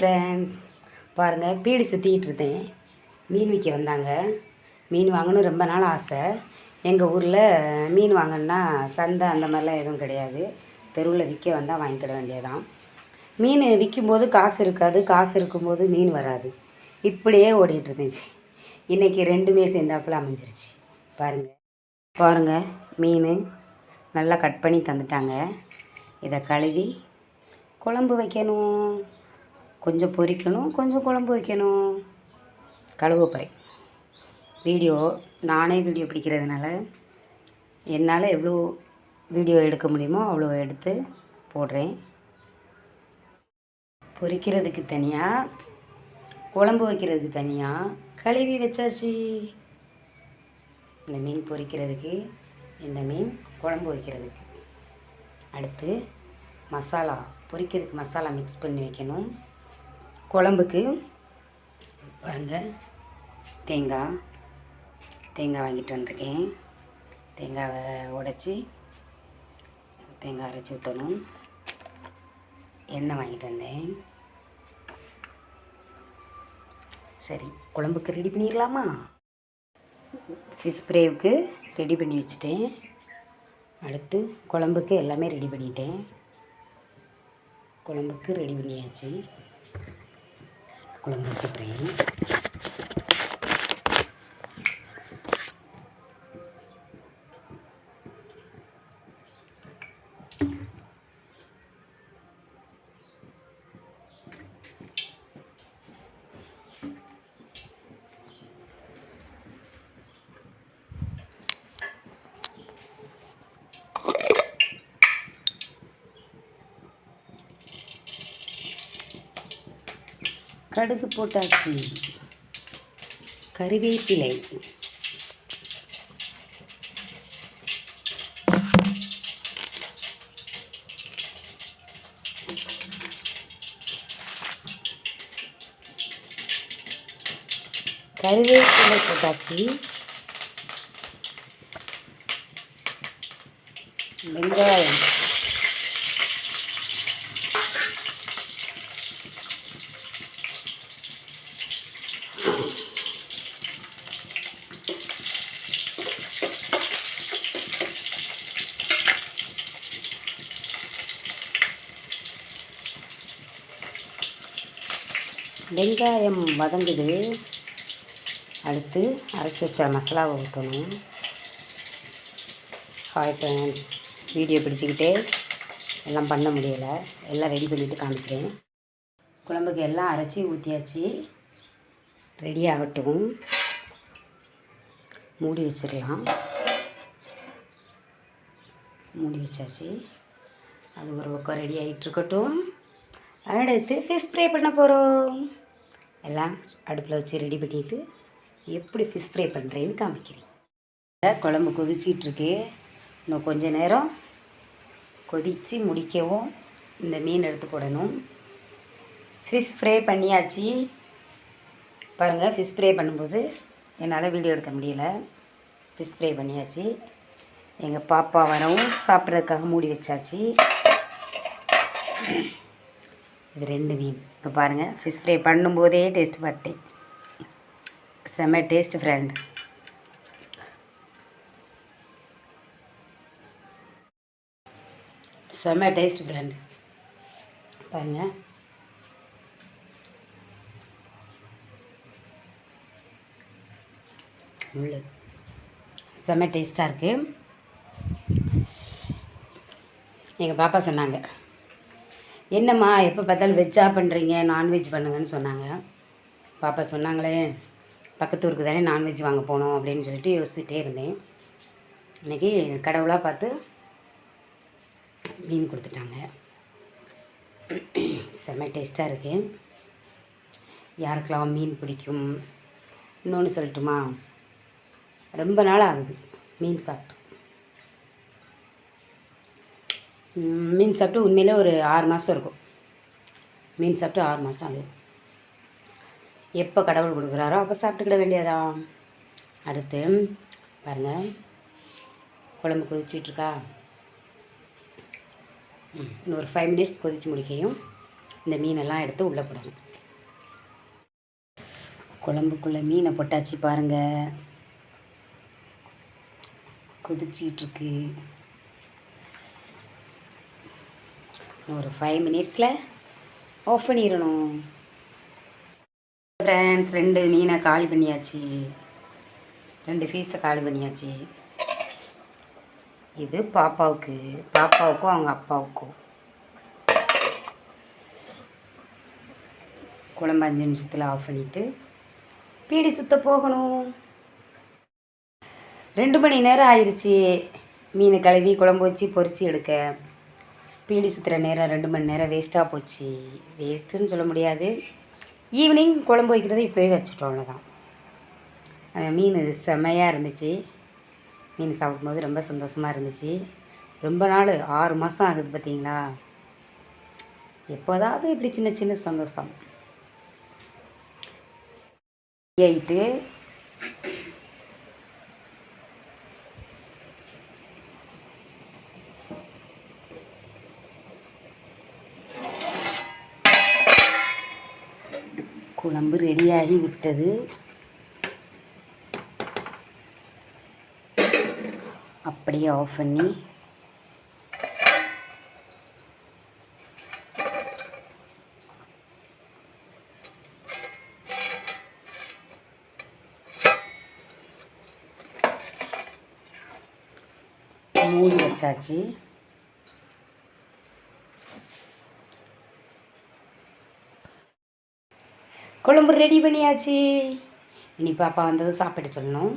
Friends, பாருங்கள் PT சுற்றிக்கிட்டு இருந்தேன். மீன் விற்க வந்தாங்க. மீன் வாங்கணும் ரொம்ப நாள் ஆசை. எங்கள் ஊரில் மீன் வாங்கணுன்னா சந்தை அந்த மாதிரிலாம் எதுவும் கிடையாது. தெருவில் விற்க வந்தால் வாங்கிக்கிட வேண்டியதான். மீன் விற்கும்போது காசு இருக்காது, காசு இருக்கும்போது மீன் வராது. இப்படியே ஓடிக்கிட்டு இருந்துச்சு. இன்றைக்கி ரெண்டுமே சேர்ந்தாப்புல அமைஞ்சிருச்சு. பாருங்கள் மீன் நல்லா கட் பண்ணி தந்துட்டாங்க. இதை கழுவி குழம்பு வைக்கணும், கொஞ்சம் பொரிக்கணும், கொஞ்சம் குழம்பு வைக்கணும். கழுவப்பறை நானே வீடியோ பிடிக்கிறதுனால என்னால் எவ்வளோ வீடியோ எடுக்க முடியுமோ அவ்வளோ எடுத்து போடுறேன். பொரிக்கிறதுக்கு தனியாக, குழம்பு வைக்கிறதுக்கு தனியாக கழுவி வச்சாச்சு. இந்த மீன் பொரிக்கிறதுக்கு, இந்த மீன் குழம்பு வைக்கிறதுக்கு. அடுத்து மசாலா, பொரிக்கிறதுக்கு மசாலா மிக்ஸ் பண்ணி வைக்கணும். குழம்புக்கு பாருங்கள் தேங்காய் வாங்கிட்டு வந்திருக்கேன். தேங்காவை உடைச்சி தேங்காய் அரைச்சி ஊற்றணும். எண்ணெய் வாங்கிட்டு வந்தேன். சரி, குழம்புக்கு ரெடி பண்ணிடலாமா? ஃபிஷ் ஃப்ரைவுக்கு ரெடி பண்ணி வச்சுட்டேன். அடுத்து குழம்புக்கு எல்லாமே ரெடி பண்ணிட்டேன். குழம்புக்கு ரெடி பண்ணியாச்சு. குழம்புக்கு ஃப்ரை கடுகு போட்டாச்சு. கறிவேப்பிலை, கறிவேப்பிலை போட்டாச்சு. வெங்காயம், வெங்காயம் வதங்குது. அடுத்து அரைச்சி வச்ச மசாலாவை ஊற்றணும். ஹாய் ஃப்ரெண்ட்ஸ், வீடியோ பிடிச்சிக்கிட்டே எல்லாம் பண்ண முடியலை, எல்லாம் ரெடி பண்ணிவிட்டு காமிக்கிறேன். குழம்புக்கு எல்லாம் அரைச்சி ஊற்றியாச்சு. ரெடி ஆகட்டும், மூடி வச்சிடலாம். மூடி வச்சாச்சு. அது ஒரு பக்கம் ரெடி ஆகிட்டுருக்கட்டும். அடுத்து ஃபிஷ் ஃப்ரை பண்ண போகிறோம். எல்லாம் அடுப்பில் வச்சு ரெடி பண்ணிவிட்டு எப்படி ஃபிஷ் ஃப்ரை பண்ணுறேன்னு காமிக்கிறேன். குழம்பு கொதிச்சிட்ருக்கு. இன்னும் கொஞ்சம் நேரம் கொதித்து முடிக்கவும் இந்த மீன் எடுத்து போடணும். ஃபிஷ் ஃப்ரை பண்ணியாச்சு. பாருங்கள், ஃபிஷ் ஃப்ரை பண்ணும்போது என்னால் வீடியோ எடுக்க முடியல. ஃபிஷ் ஃப்ரை பண்ணியாச்சு. எங்கள் பாப்பா வரவும் சாப்பிட்றதுக்காக மூடி வச்சாச்சு. இது ரெண்டு மீன். இப்போ பாருங்கள், ஃபிஷ் ஃப்ரை பண்ணும்போதே டேஸ்ட் பார்த்தேன். செம்ம டேஸ்ட் ஃப்ரெண்ட். செம்ம டேஸ்ட் ஃப்ரெண்ட். பாருங்கள், முள்ளு செம்ம டேஸ்ட்டாக இருக்குது. எங்கள் பாப்பா சொன்னாங்க, என்னம்மா எப்போ பார்த்தாலும் வெஜ்ஜாக பண்ணுறீங்க, நான்வெஜ் பண்ணுங்கன்னு சொன்னாங்க. பாப்பா சொன்னாங்களே, பக்கத்து ஊருக்கு தானே நான்வெஜ் வாங்க போகணும் அப்படின்னு சொல்லிட்டு யோசிச்சுட்டே இருந்தேன். இன்றைக்கி கடவுளாக பார்த்து மீன் கொடுத்துட்டாங்க. செம்ம டேஸ்ட்டாக இருக்குது. யாருக்கெல்லாம் மீன் பிடிக்கும்? இன்னொன்று சொல்லட்டுமா, ரொம்ப நாள் ஆகுது மீன் சாப்பிட்டு. மீன் சாப்பிட்டு உண்மையிலே ஒரு 6 மாதம் இருக்கும். மீன் சாப்பிட்டு 6 மாதம் ஆகுது. எப்போ கடவுள் கொடுக்குறாரோ அப்போ சாப்பிட்டுக்கிட வேண்டியதா. அடுத்து பாருங்கள், குழம்பு கொதிச்சிட்ருக்கா. இன்னும் ஒரு 5 மினிட்ஸ் கொதித்து முடிக்கையும் இந்த மீனெல்லாம் எடுத்து உள்ளே போடணும். குழம்புக்குள்ளே மீனை போட்டாச்சு பாருங்கள், கொதிச்சிட்ருக்கு. ஒரு 5 மினிட்ஸில் ஆஃப் பண்ணிடணும். ஃப்ரெண்ட்ஸ் 2 மீனை காலி பண்ணியாச்சு, 2 பீஸை காலி பண்ணியாச்சு. இது பாப்பாவுக்கும் அவங்க அப்பாவுக்கும். குழம்பு 5 நிமிஷத்தில் ஆஃப் பண்ணிவிட்டு பீடி சுத்த போகணும். 2 மணி நேரம் ஆயிடுச்சு மீனை கழுவி குழம்பு வச்சு பொரித்து எடுக்க. பீடி சுற்றுற நேரம் 2 மணி நேரம் வேஸ்ட்டாக போச்சு. வேஸ்ட்டுன்னு சொல்ல முடியாது, ஈவினிங் குழம்பு வைக்கிறது இப்போவே வச்சுட்டோம், அவ்வளோதான். மீன் செம்மையாக இருந்துச்சு. மீன் சாப்பிடும்போது ரொம்ப சந்தோஷமாக இருந்துச்சு. ரொம்ப நாள் 6 மாதம் ஆகுது பார்த்தீங்களா. எப்போதாவது இப்படி சின்ன சின்ன சந்தோஷம். ஆயிட்டு குழம்பு ரெடியாகி விட்டது. அப்படியே ஆஃப் பண்ணி மூடி வச்சாச்சு. குழம்பு ரெடி பண்ணியாச்சு. இனி பாப்பா வந்தது சாப்பிட்டு சொல்லணும்.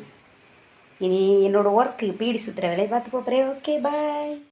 இனி என்னோடய ஒர்க்கு பீடி சுற்றுற வேலையை பார்த்து போகிறேன். ஓகே, பாய்.